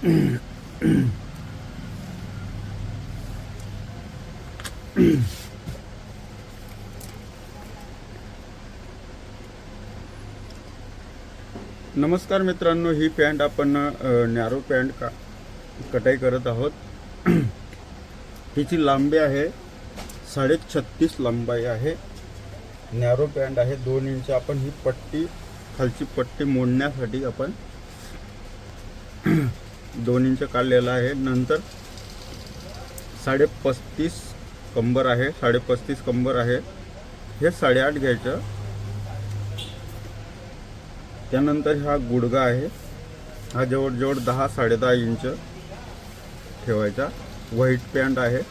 नमस्कार मित्रांनो, ही पॅन्ट आपण नॅरो पॅन्ट कटाई करत आहोत. हिची लांबी आहे 36.5 लांबाई आहे. नॅरो पॅन्ट आहे 2 इंच. आपण ही पट्टी, खालची पट्टी मोडण्यासाठी आपण 2 इंच काढलेला आहे. नंतर 35.5 कंबर आहे, 35.5 कंबर आहे. हे 8.5 घ्यायचं. त्यानंतर हा गुडगा आहे, हा जवळजवळ 10-10.5 इंच ठेवायचा. व्हाईट पॅन्ट आहे.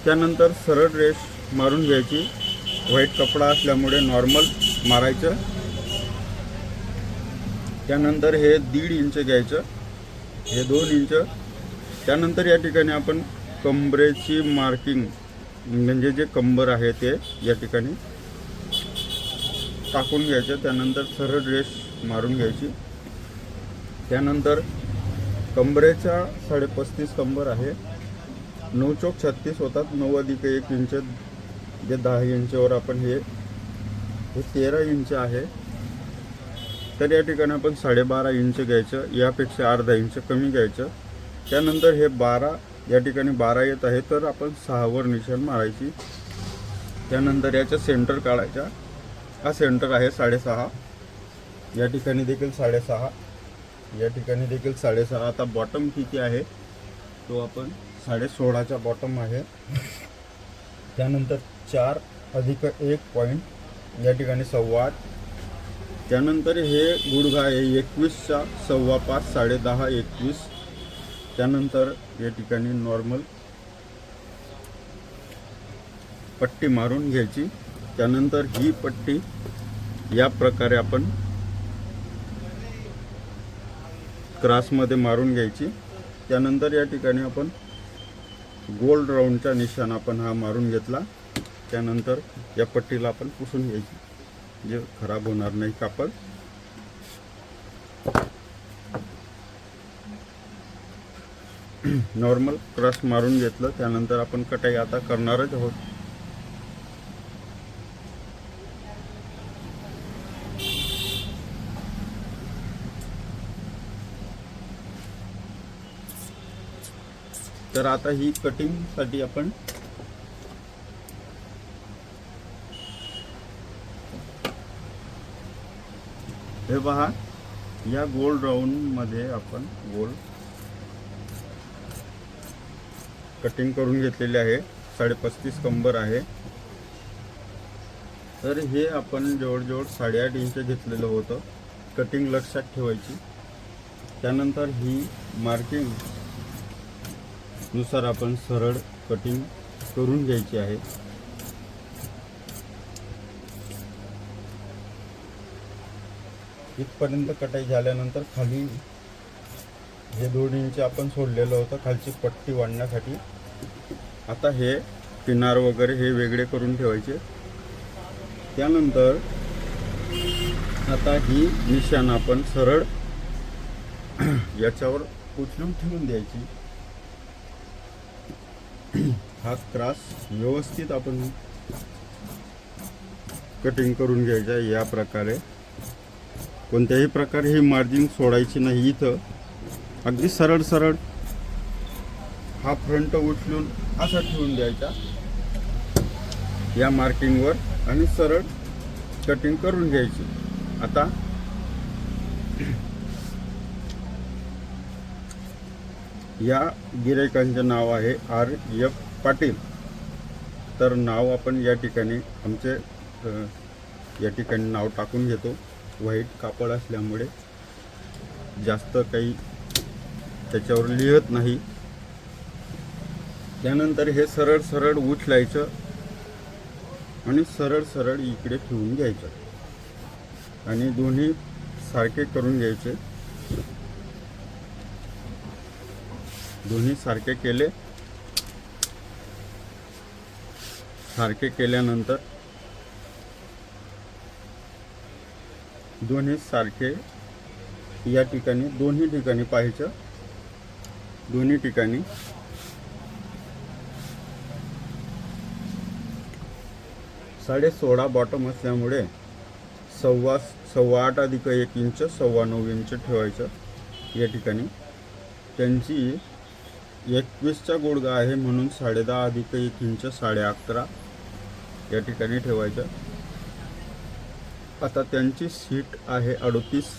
त्यानंतर सरळ रेष मारून घ्यायची. व्हाईट कपडा असल्यामुळे नॉर्मल मारायचं. त्यानंतर हे 1.5 इंच घ्यायचं, हे 2 इंच. त्यानंतर या ठिकाणी आपण कंबरेची मार्किंग, म्हणजे जे कंबर आहे ते या ठिकाणी टाकून घ्यायचं. त्यानंतर सरळ रेष मारून घ्यायची. त्यानंतर कंबरेचा 35.5 कंबर आहे, 9 चौक 36 होतात. 9 अधिक 1 इंच जे 10 इंचवर आपण हे 13 इंच आहे. तर या ठिकाणी आपण 12.5 इंच घ्यायचं, यापेक्षा अर्धा इंच कमी घ्यायचं. त्यानंतर हे 12, या ठिकाणी 12 येत आहे, तर आपण 6 वर निशाण मारायची. त्यानंतर याचा सेंटर काढायचा. हा सेंटर आहे 6.5. या ठिकाणी देखील 6.5, या ठिकाणी देखील 6.5. आता बॉटम किती आहे तो आपण 16.5चा बॉटम आहे. त्यानंतर 4 अधिक 1 पॉईंट, या ठिकाणी 8.25. त्यानंतर हे गुडघा आहे 21चा 5.25, 10.5, 21. त्यानंतर या ठिकाणी नॉर्मल पट्टी मारून घ्यायची. त्यानंतर ही पट्टी या प्रकारे आपण क्रॉसमध्ये मारून घ्यायची. त्यानंतर या ठिकाणी आपण गोल्ड राऊंडचा निशाण आपण हा मारून घेतला. त्यानंतर या पट्टीला आपण पुसून घ्यायची, जे खराब होणार नाही कापड. नॉर्मल क्रॉस मारून घेतलं. त्यानंतर आपण कटाई आता करणारच आहोत. तर आता ही कटिंगसाठी आपण हे पहा, या गोल राऊंड मध्ये आपण गोल कटिंग करून घेतलेले आहे. 35.5 कंबर आहे. तर हे आपण जवळजवळ 8.5 इंच घेतलेलं होतं. कटिंग लक्षात ठेवायची. त्यानंतर ही मार्किंग नुसार आपण सरळ कटिंग करून घ्यायची आहे. इथपर्यंत कटाई झाल्यानंतर खाली हे 2 इंच आपण सोडलेलं होतं खालची पट्टी वाढण्यासाठी. आता हे किनार वगैरे हे वेगळे करून ठेवायचे. त्यानंतर आता ही निशाण आपण सरळ याच्यावर उचलून ठेवून द्यायची. हा क्रॉस व्यवस्थित आपण कटिंग करून घ्यायचा. या प्रकारे कोणत्याही प्रकारे ही मार्जिन सोडायची नाही. इथं अगदी सरळ सरळ हा फ्रंट उचलून असा ठेवून द्यायचा या मार्किंगवर आणि सरळ कटिंग करून घ्यायची. आता या गिरायकांचे नाव आहे RF पाटील. तर नाव आपण या ठिकाणी आमचे या ठिकाणी नाव टाकून घेतो. व्हाईट कापड असल्यामुळे जास्त काही त्याच्यावर लिहत नाही. त्यानंतर हे सरळ सरळ उचलायचं आणि सरळ सरळ इकडे ठेवून घ्यायचं आणि दोन्ही सारखे करून घ्यायचे. दोन्ही सारखे केले. सारखे केल्यानंतर दोन्ही सारखे या ठिकाणी दोन्ही ठिकाणी पाहायचं, दोन्ही ठिकाणी 16.5 बॉटम असल्यामुळे 8.25 अधिक 1 इंच 9.25 इंच ठेवायचं. या ठिकाणी त्यांची 21चा गुडघा आहे म्हणून 10.5 अधिक 1 इंच 11.5 या ठिकाणी ठेवायचं. आता त्यांची सीट आहे 38,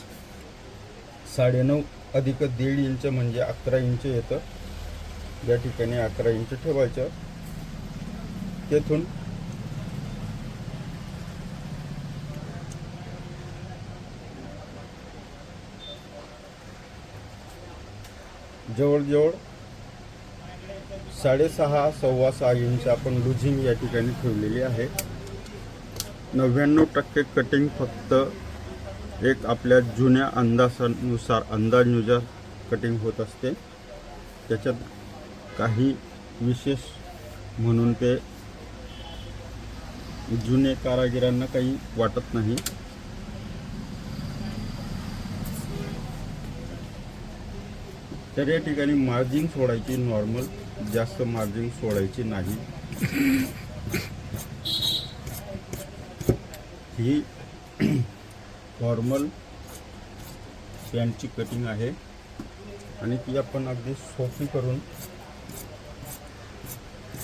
9.5 अधिक 1.5 इंच म्हणजे 11 इंच येतं. या ठिकाणी 11 इंच ठेवायचं. तेथून जवळजवळ 6.5 सव्वा 6 इंच आपण लुझिंग या ठिकाणी ठेवलेली आहे. 99% कटिंग फक्त एक आपल्या जुन्या अंदाजानुसार कटिंग होत असते. त्याच्यात काही विशेष म्हणून ते जुने कारागिरांना काही वाटत नाही. तर या ठिकाणी मार्जिन सोडायची नॉर्मल, जास्त मार्जिन सोडायची नाही. ही फॉर्मल पॅन्टची कटिंग आहे आणि ती आपण अगदी सोपी करून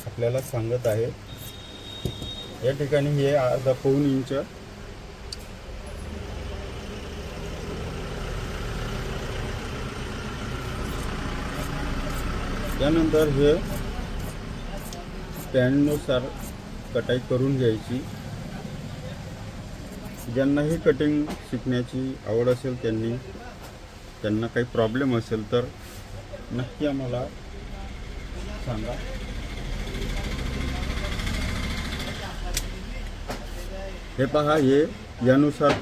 आपल्याला सांगत आहे. या ठिकाणी हे 1.25 इंच त्यानंतर हे पॅन्टनुसार कटाई करून घ्यायची. ज्यांनाही कटिंग शिकण्याची आवड असेल त्यांना काही प्रॉब्लेम असेल तर नक्की आम्हाला सांगा. हे पहा, हे यानुसार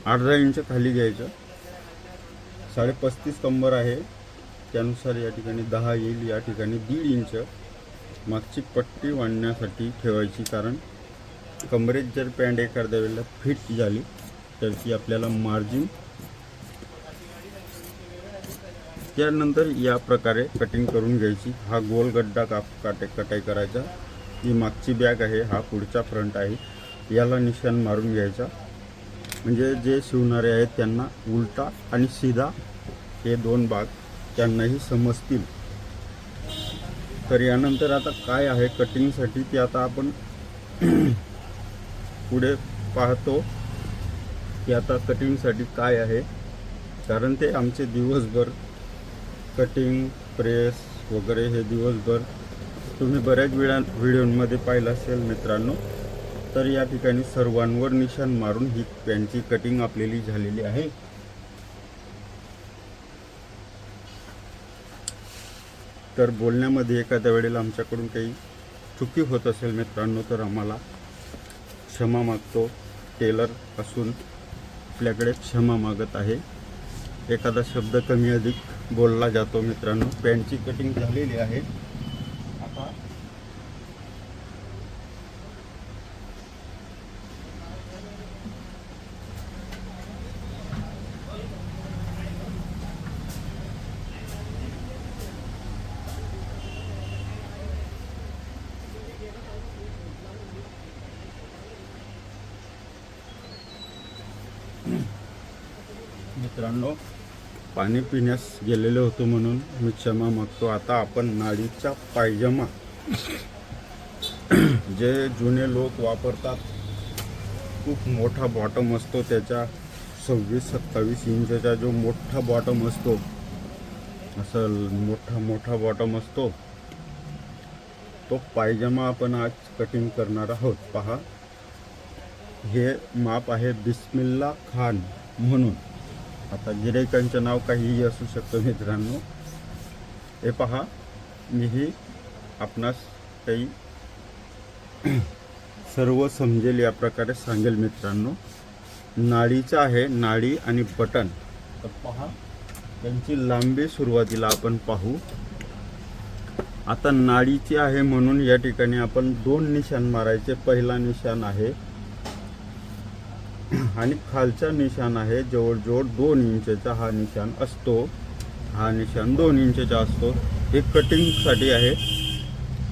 18 इंच खाली घ्यायचं. 35.5 कंबर आहे त्यानुसार या ठिकाणी 10 येईल. या ठिकाणी 1.5 इंच मागची पट्टी वाढण्यासाठी ठेवायची, कारण कमरेत जर पॅन्ट एखाद्या वेळेला फिट झाली तर ती आपल्याला मार्जिन. त्यानंतर या प्रकारे कटिंग करून घ्यायची. हा गोल गड्डा कटाई करायचा. ही मागची बॅग आहे, हा पुढचा फ्रंट आहे. याला निशाण मारून घ्यायचा म्हणजे जे शिवणारे आहेत त्यांना उलटा आणि सीधा हे दोन भाग त्यांनाही समजतील. तर यानंतर आता काय आहे कटिंगसाठी ते आता आपण पुढे पाहतो की आता कटिंगसाठी काय आहे, कारण ते आमचे दिवसभर कटिंग प्रेस वगैरे हे दिवसभर तुम्ही बऱ्याच व्हिडिओमध्ये पाहिलं असेल मित्रांनो. तर या ठिकाणी सर्वांवर निशाण मारून ही पॅन्टची कटिंग आपल्याली झालेली आहे. तर बोलण्यामध्ये एखाद्या वेळेला आमच्याकडून काही चुकी होत असेल मित्रांनो तर आम्हाला क्षमा मागतो. टेलर असून आपल्याकडे क्षमा मागत आहे. एखादा शब्द कमी अधिक बोलला जातो मित्रांनो. पॅन्टची कटिंग झालेली आहे. आता मित्रांनो पाणी पिण्यास गेलेलो होतो म्हणून मी क्षमा मागतो. आता आपण नाडीचा पायजमा जे जुने लोक वापरतात, खूप मोठा बॉटम असतो, त्याच्या 26-27 इंचचा जो मोठा बॉटम असतो, असं मोठा बॉटम असतो, तो पायजमा आपण आज कटिंग करणार आहोत. पहा, हे माप आहे बिस्मिल्ला खान म्हणून. आता गिराईकांचं नाव काहीही असू शकतं मित्रांनो. हे पहा, मीही आपणास काही सर्व समजेल या प्रकारे सांगेल मित्रांनो. नाडीचं आहे, नाडी आणि बटन. तर पहा, त्यांची लांबी सुरुवातीला आपण पाहू. आता नाडीची आहे म्हणून या ठिकाणी आपण 2 निशाण मारायचे. पहिला निशाण आहे आणि खालचा निशाण आहे जवळजवळ 2 इंचचा हा निशाण असतो. हा निशाण 2 इंचचा असतो. हे कटिंगसाठी आहे.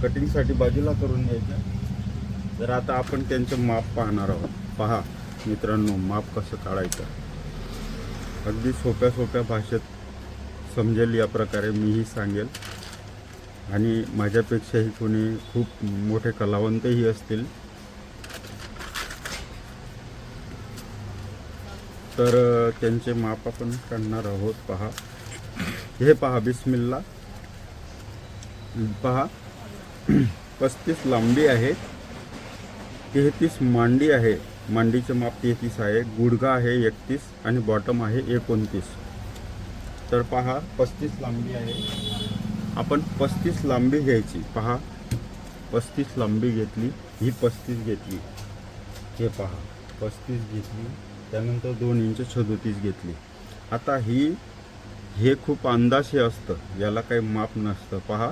कटिंगसाठी बाजूला करून द्यायचं. तर आता आपण त्यांचं माप पाहणार आहोत. पहा मित्रांनो, माप कसं काढायचं अगदी सोप्या सोप्या भाषेत समजेल या प्रकारे मीही सांगेल. आणि माझ्यापेक्षाही कोणी खूप मोठे कलावंतही असतील तर त्यांचे माप आपण काढणार आहोत. पहा, हे पहा, बिस्मिल्ला. पहा, 35 लांबी आहे, 33 मांडी आहे. मांडीचे माप 33 आहे, गुडघा आहे 31 आणि बॉटम आहे 29. तर पहा, 35 लांबी आहे. आपण 35 लांबी घ्यायची. पहा, 35 लांबी घेतली, ही 35 घेतली. हे पहा, 35 घेतली, त्यानंतर 2 इंच 37 घेतली. आता हे खूप अंदाजे असतं, याला काही माप नसतं. पहा,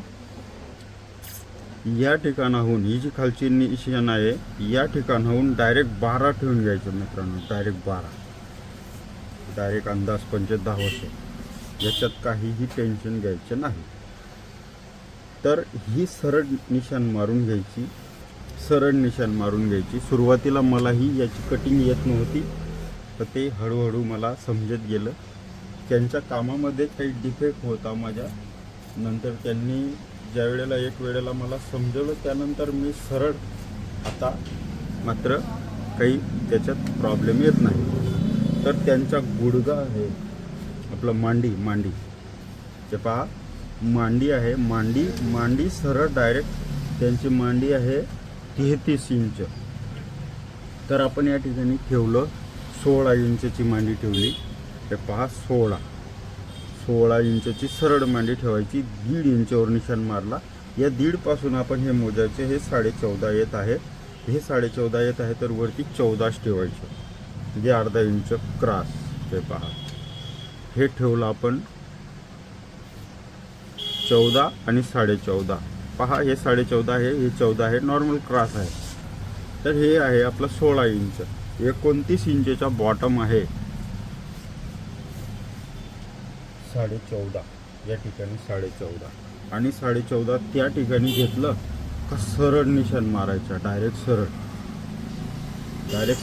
या ठिकाणाहून ही जी खालची निशाण आहे या ठिकाणाहून डायरेक्ट 12 ठेवून घ्यायचं मित्रांनो. डायरेक्ट अंदाज 10 वर्ष, याच्यात काहीही टेन्शन घ्यायचं नाही. तर ही सरळ निशाण मारून घ्यायची. सुरुवातीला मलाही याची कटिंग येत नव्हती, तर ते हळूहळू मला समजत गेलं. त्यांच्या कामामध्ये काही डिफेक्ट होता माझ्या. नंतर त्यांनी ज्या वेळेला एक वेळेला मला समजवलं, त्यानंतर मी सरळ आता मात्र काही त्याच्यात प्रॉब्लेम येत नाही. तर त्यांचा गुडघा आहे आपलं मांडी. ते पहा, मांडी आहे. मांडी सरळ डायरेक्ट त्यांची मांडी आहे 33 इंच. तर आपण या ठिकाणी ठेवलं 16 इंचची मांडी ठेवली. ते पहा, 16 इंचची सरळ मांडी ठेवायची. 1.5 इंचवर निशाण मारला. या 1.5 पासून आपण हे मोजायचे. हे 14.5 येत आहे. हे 14.5 येत आहे, तर वरती 14 ठेवायचे, म्हणजे अर्धा इंच क्रॉस. ते पहा, हे ठेवलं आपण 14 आणि 14.5. पहा, हे 14.5 आहे, हे 14 आहे, नॉर्मल क्रॉस आहे. तर हे आहे आपलं 16 इंच. 29 इंचचा बॉटम आहे. 14.5 या ठिकाणी 14.5 आणि 14.5 त्या ठिकाणी घेतलं का सरळ निशाण मारायचा. डायरेक्ट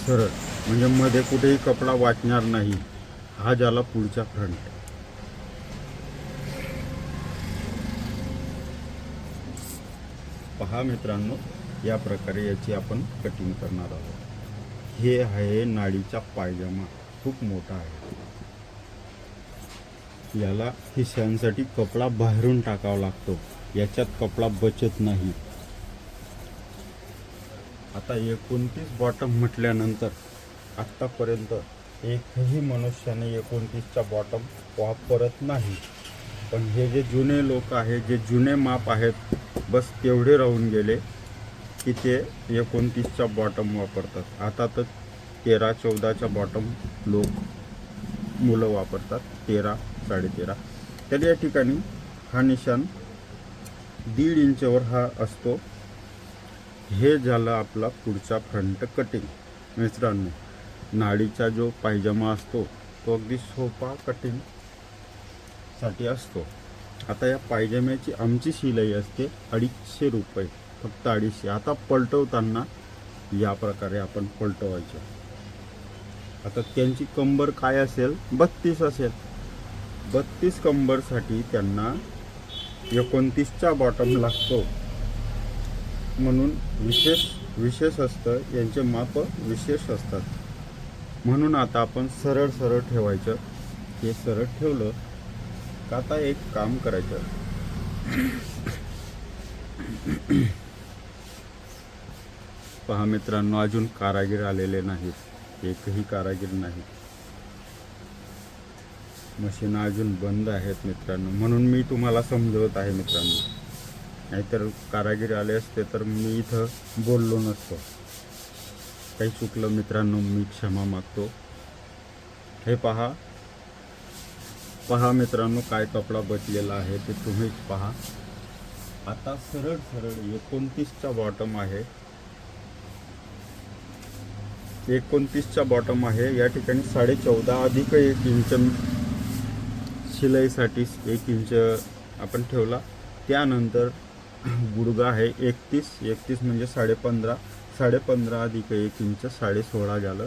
सरळ, म्हणजे मध्ये कुठेही कपडा वाचणार नाही. हा झाला पुढचा फ्रंट. पहा मित्रांनो, या प्रकारे याची आपण कटिंग करणार आहोत. हे आहे नाडीचा पायजामा, खूप मोठा आहे. याला खिशांसाठी कपडा बाहेरून टाकावा लागतो, याच्यात कपडा बचत नाही. आता 29 बॉटम म्हटल्यानंतर आत्तापर्यंत एकही मनुष्याने 29चा बॉटम वापरत नाही. पण हे जे जुने लोक आहेत, जे जुने माप आहेत, बस तेवढे राहून गेले की ते 29चा बॉटम वापरतात. आता तर 13-14चा बॉटम मुलं वापरतात, 13, 13.5. तर या ठिकाणी हा निशाण 1.5 इंचवर हा असतो. हे झालं आपला पुढचा फ्रंट कटिंग. मित्रांनो, नाडीचा जो पायजामा असतो तो अगदी सोपा कटिंगसाठी असतो. आता या पायजाम्याची आमची शिलाई असते 250 रुपये, फक्त 250. आता पलटवताना या प्रकारे आपण पलटवायचं. आता त्यांची कंबर काय असेल, 32 असेल. 32 कंबरसाठी त्यांना 29चा बॉटम लागतो. म्हणून विशेष असतं, यांचे माप विशेष असतात. म्हणून आता आपण सरळ ठेवायचं. हे सरळ ठेवलं का आता एक काम करायचं. पहा मित्रांनो, अजून कारागीर आलेले नाहीत, एकही कारागीर नाही. मशीन अजून बंद आहेत मित्रांनो, म्हणून मी तुम्हाला समजवत आहे मित्रांनो. नाहीतर कारागीर आले असते तर मी इथं बोललो नसतो. काही चुकलं मित्रांनो, मी क्षमा मागतो. हे पहा मित्रांनो, काय कपडा बचलेला आहे ते तुम्हीच पहा. आता सरळ 29चा बॉटम आहे. 29चा बॉटम आहे. या ठिकाणी 14.5 अधिक 1 इंच शिलाईसाठी 1 इंच आपण ठेवला. त्यानंतर गुडगा आहे 31 म्हणजे 15.5 अधिक 1 इंच 16.5 झालं.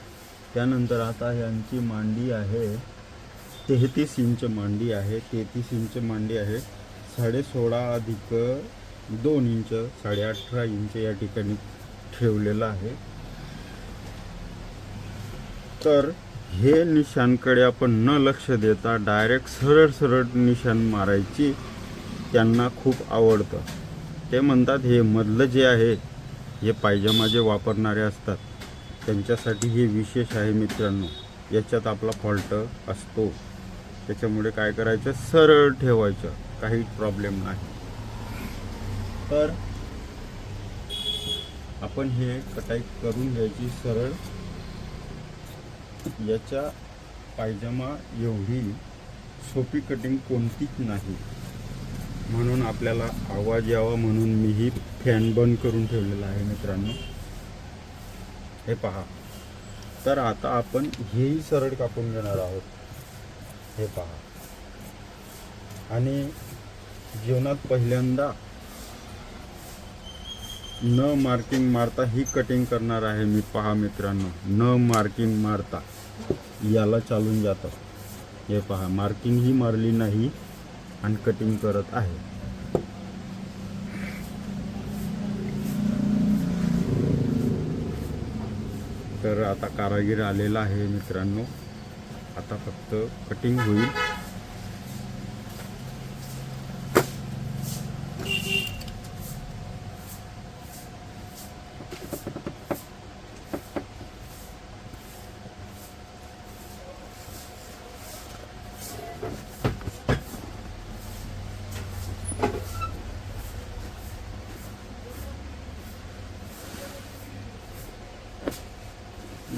त्यानंतर आता यांची मांडी आहे 33 इंच मांडी आहे. 33 इंच मांडी आहे. 16.5 अधिक 2 इंच 18.5 इंच या ठिकाणी ठेवलेलं आहे. तर हे निशाणकडे आपण न लक्ष देता डायरेक्ट सरळ निशाण मारायची त्यांना खूप आवडतं. ते म्हणतात हे मधलं जे आहे हे पायजमा जे वापरणारे असतात त्यांच्यासाठी हे विशेष आहे मित्रांनो. याच्यात आपला फॉल्ट असतो. त्याच्यामुळे काय करायचं, सरळ ठेवायचं, काही प्रॉब्लेम नाही. तर आपण हे कटाई करून घ्यायची सरळ. याच्या पायजमा एवढी सोपी कटिंग कोणतीच नाही. म्हणून आपल्याला आवाज यावा म्हणून मी ही फॅन बंद करून ठेवलेला आहे मित्रांनो. हे पहा. तर आता आपण हेही सरळ कापून घेणार आहोत. हे पहा. आणि जीवनात पहिल्यांदा न मार्किंग मारता ही कटिंग करणार आहे मी. पहा मित्रांनो, न मार्किंग मारता याला चालून जातं. हे पहा, मार्किंग ही मारली नाही आणि कटिंग करत आहे. तर आता कारागीर आलेला आहे मित्रांनो. आता फक्त कटिंग होईल.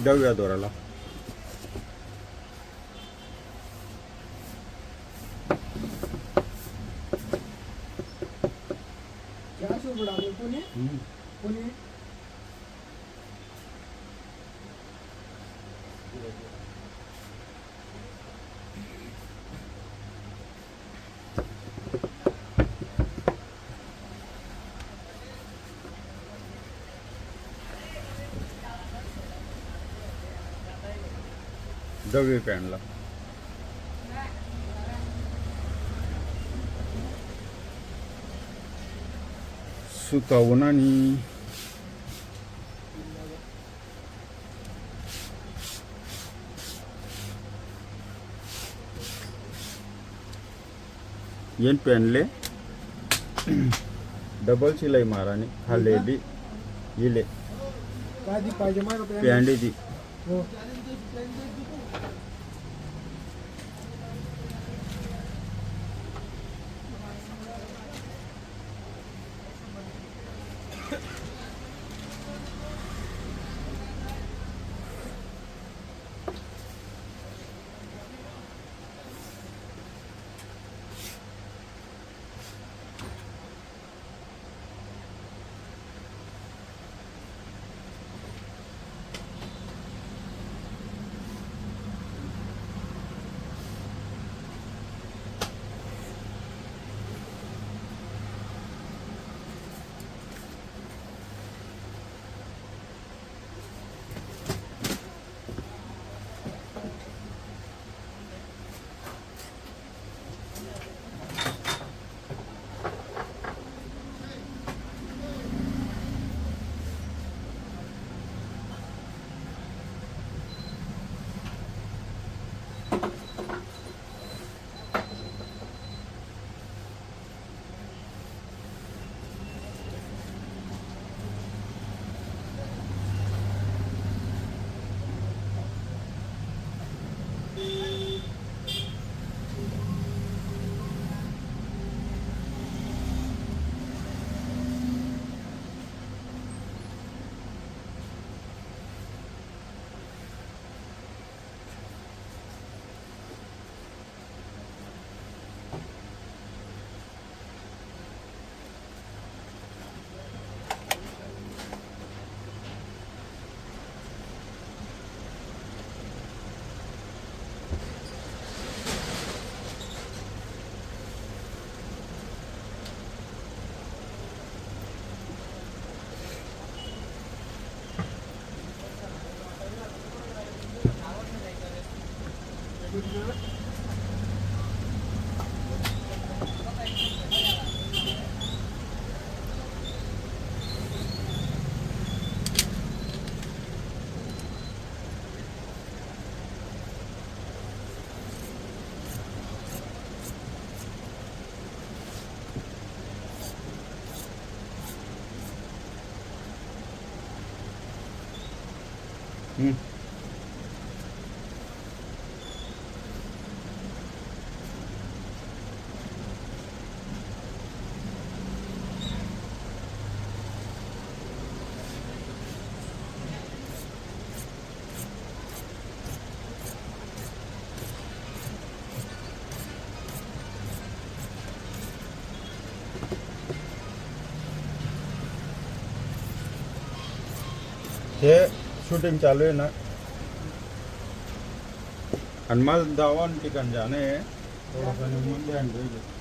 जाऊया दोराला. जाऊया पॅनला. सुकावून आणि येन पॅनले डबल सिलाई माराने खाले भी इले पॅन्डी दी. हम्म. हे शूटिंग चालू आहे ना, आणि माझं दावण ठिकाण जाणे थोडंसं निघून ध्यान ठेवलं.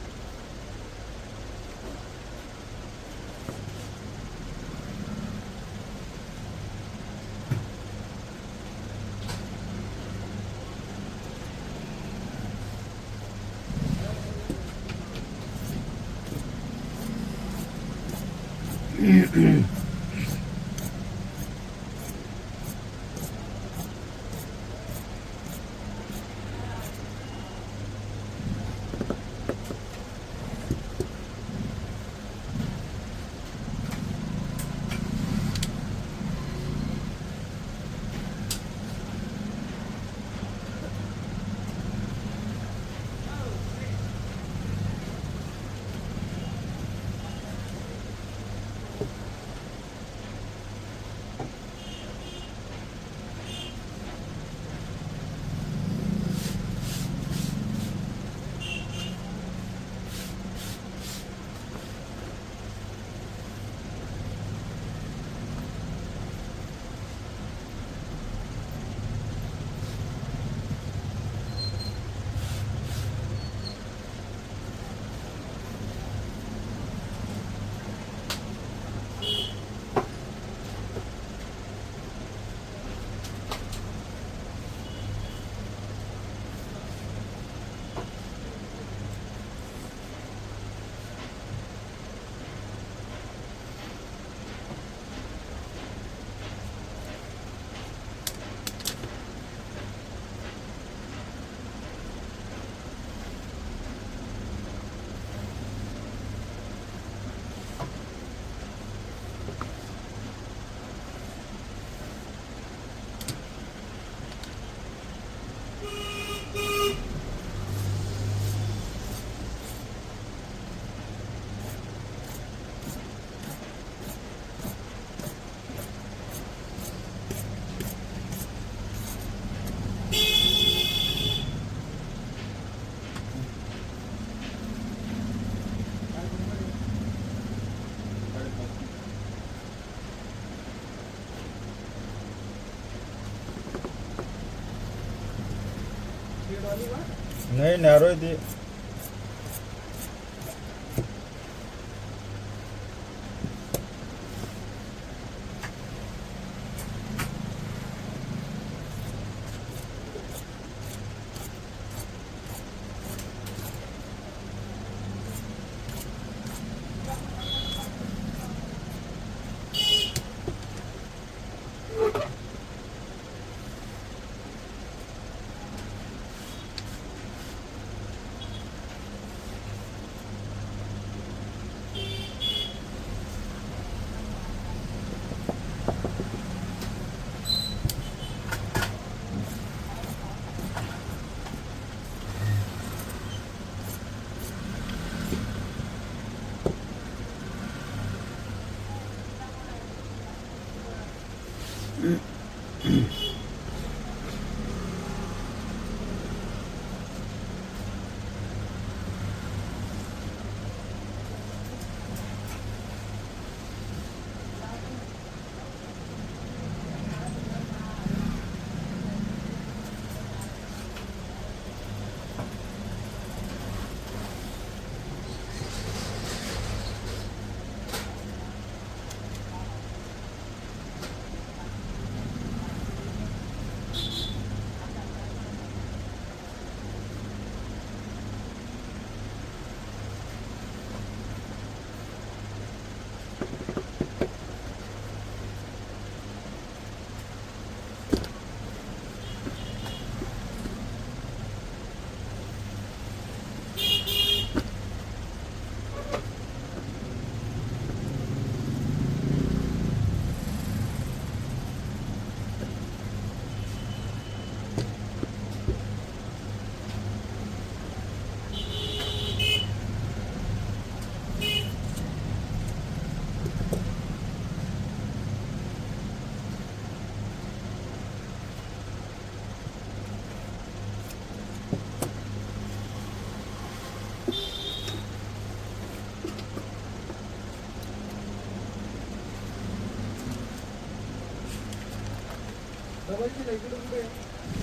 नाही नॅरो आहे ती.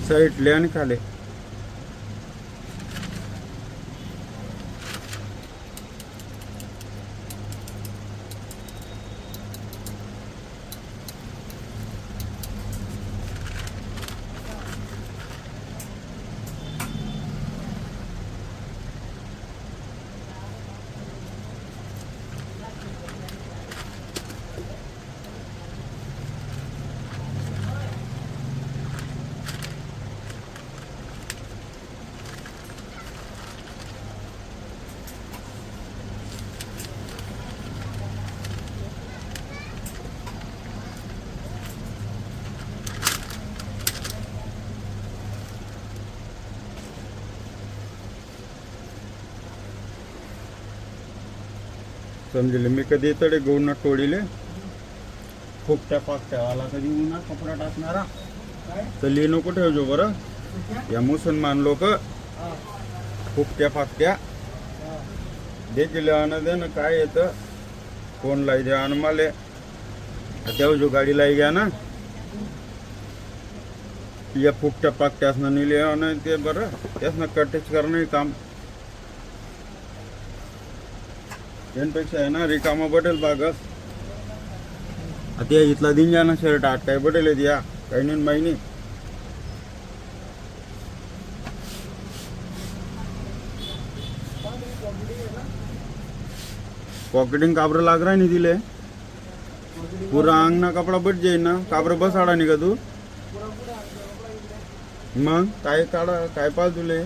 साईडले आणि खाले. समजले. मी कधी तडे गहू टोळीले फुकट्या पाकट्यावाला कधी उन्हा कपडा टाकणारा तर लिहि नको ठेवजो बरं. या मुसलमान लोक फुकट्या फाकट्या देखील आण दे ना काय येतं कोण लाई द्या आणि मला ठेवजो गाडी लाई घ्या ना या फुकट्या पाकट्यासनं नेले आणि ते बरं त्यासनं कटेच करणं काम यांपेक्षा आहे ना रिकामा बटेल बागस. आता इथला दिंजाना शर्ट आठ काय बटेल आहेत या काही नाही माहिती. पॉकेटिंग काबर लाग रहा नहीं दिले पूरा अंग ना कपड़ा बट जाए ना काबर बस आड़ा नहीं का तू मग काय काढा काय पाल तुले.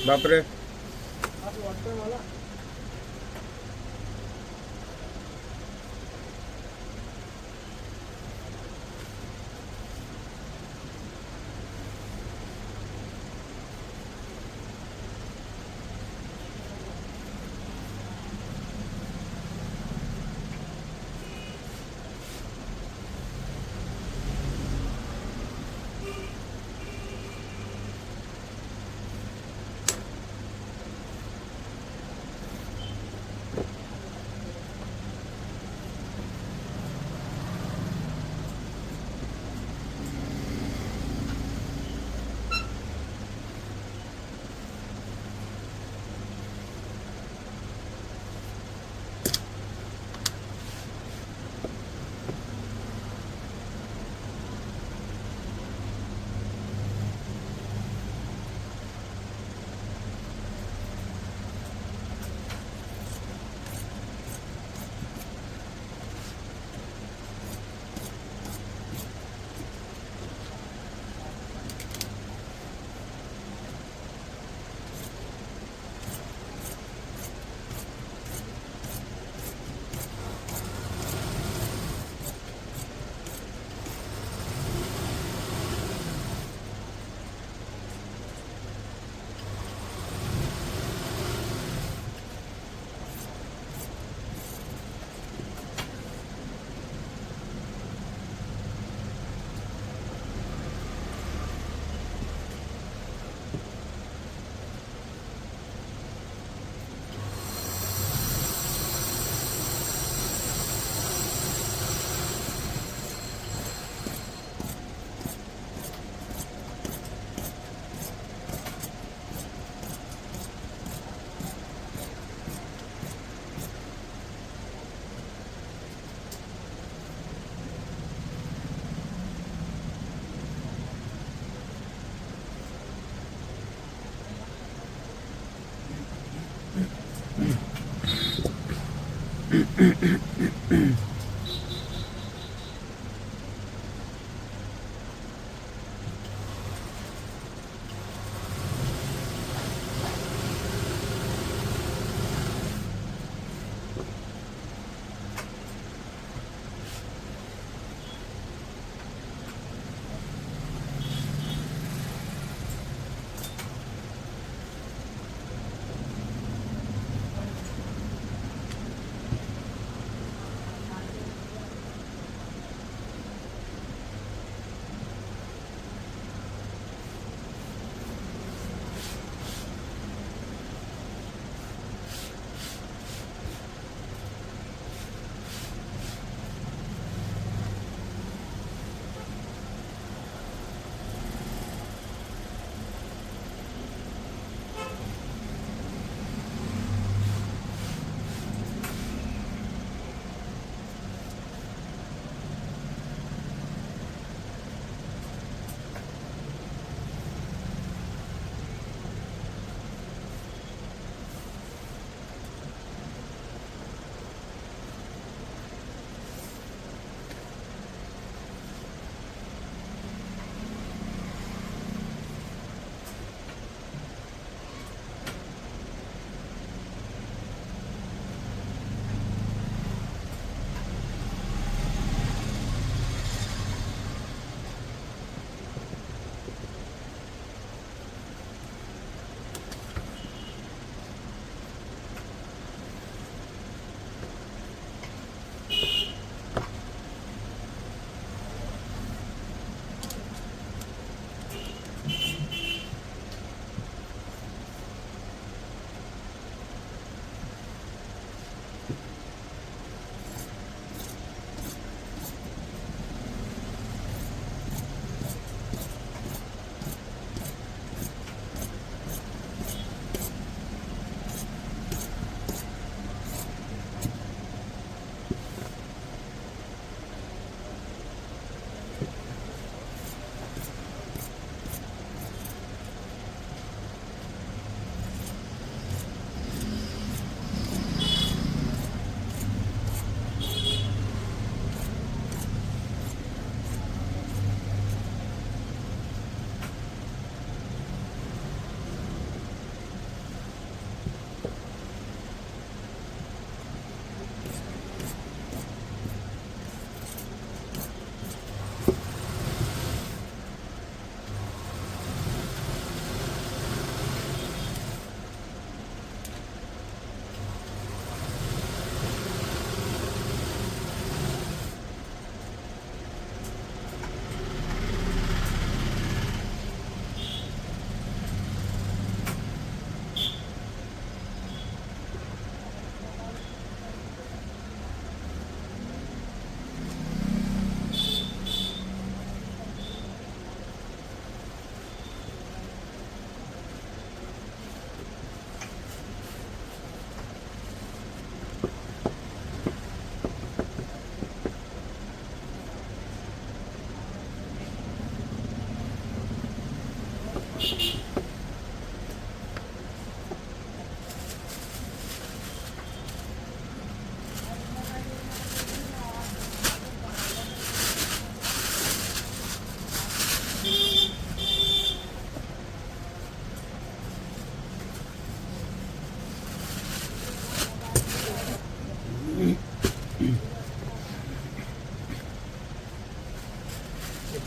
बापरे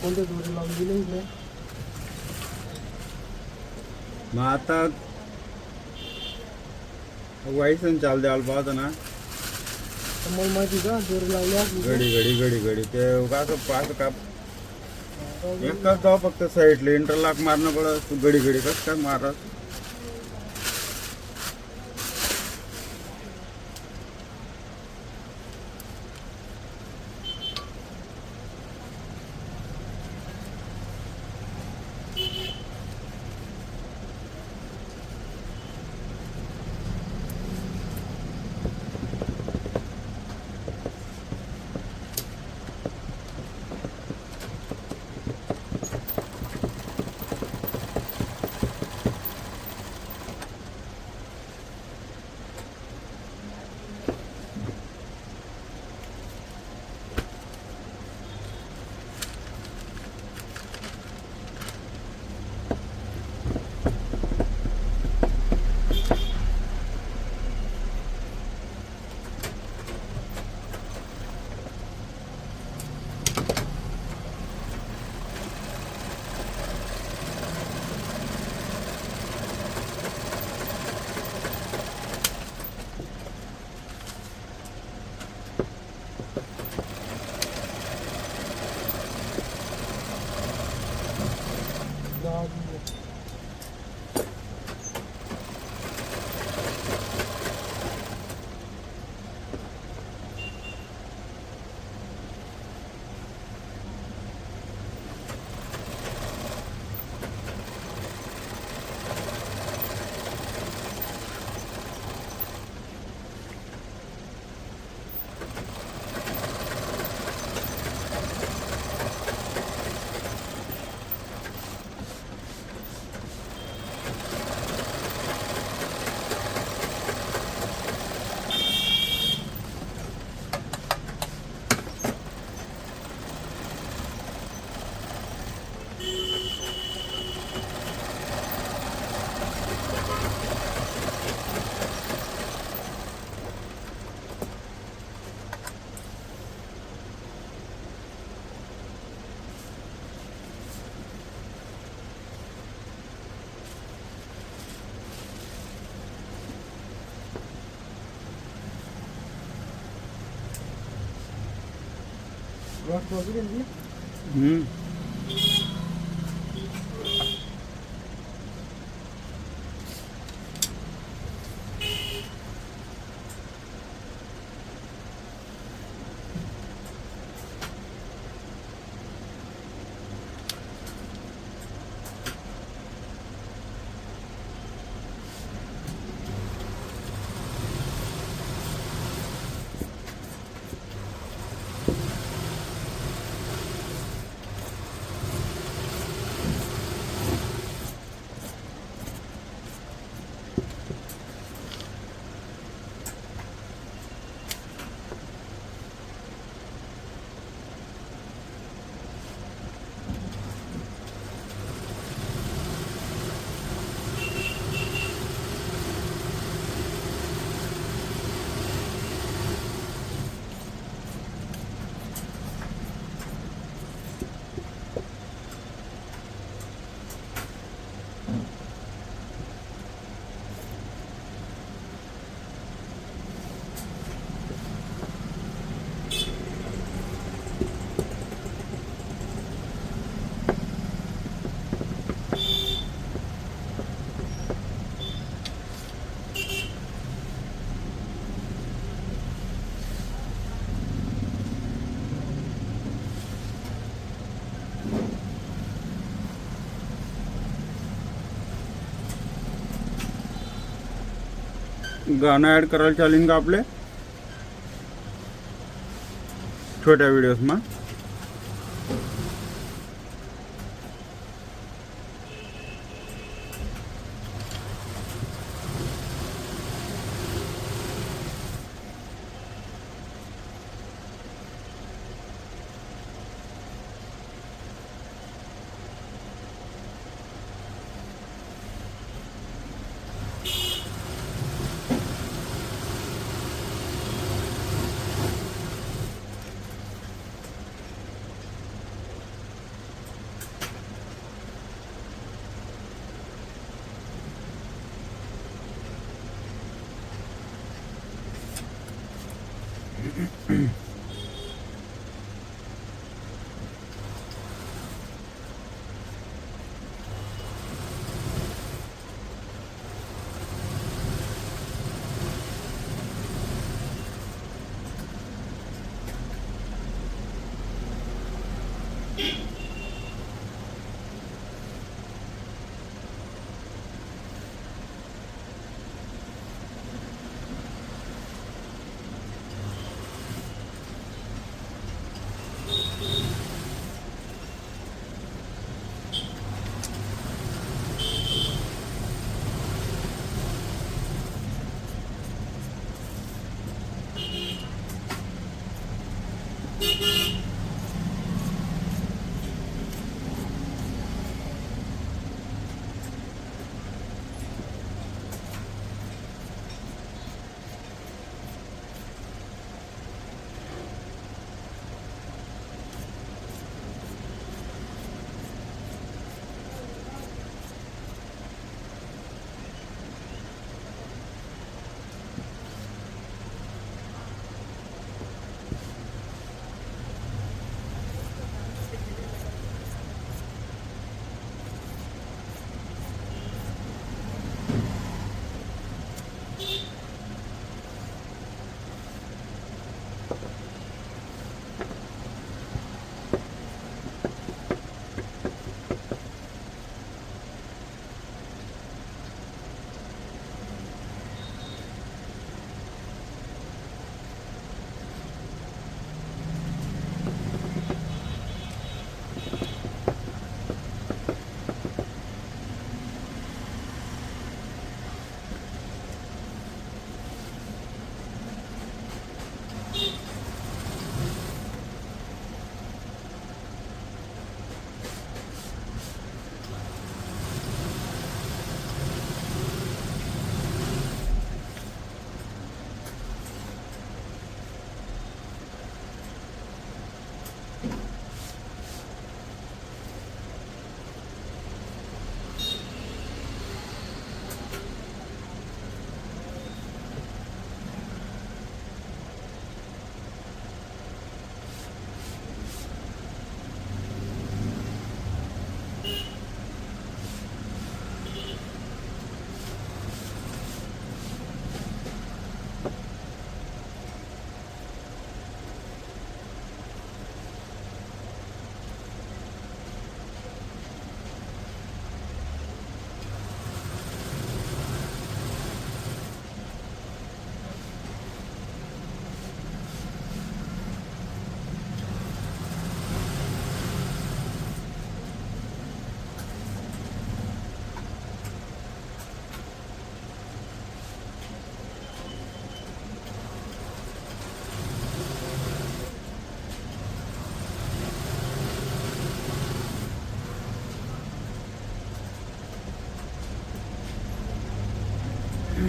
कोणत्या दोरी लावून दिले इकडे? मग आता व्हायचं चाल द्यायला पाहतो ना तर मला माहिती का दोरी लावली असली तर? घडी ते कसं पाच का एकच जाऊ फक्त साईडला इंटरलॉक मारणं पडत तू घडी कसं काय मारत फास्ट होती त्यांची. हम्म. गाणं ॲड करायला चालेल का आपले छोट्या व्हिडिओज मा?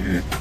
आहे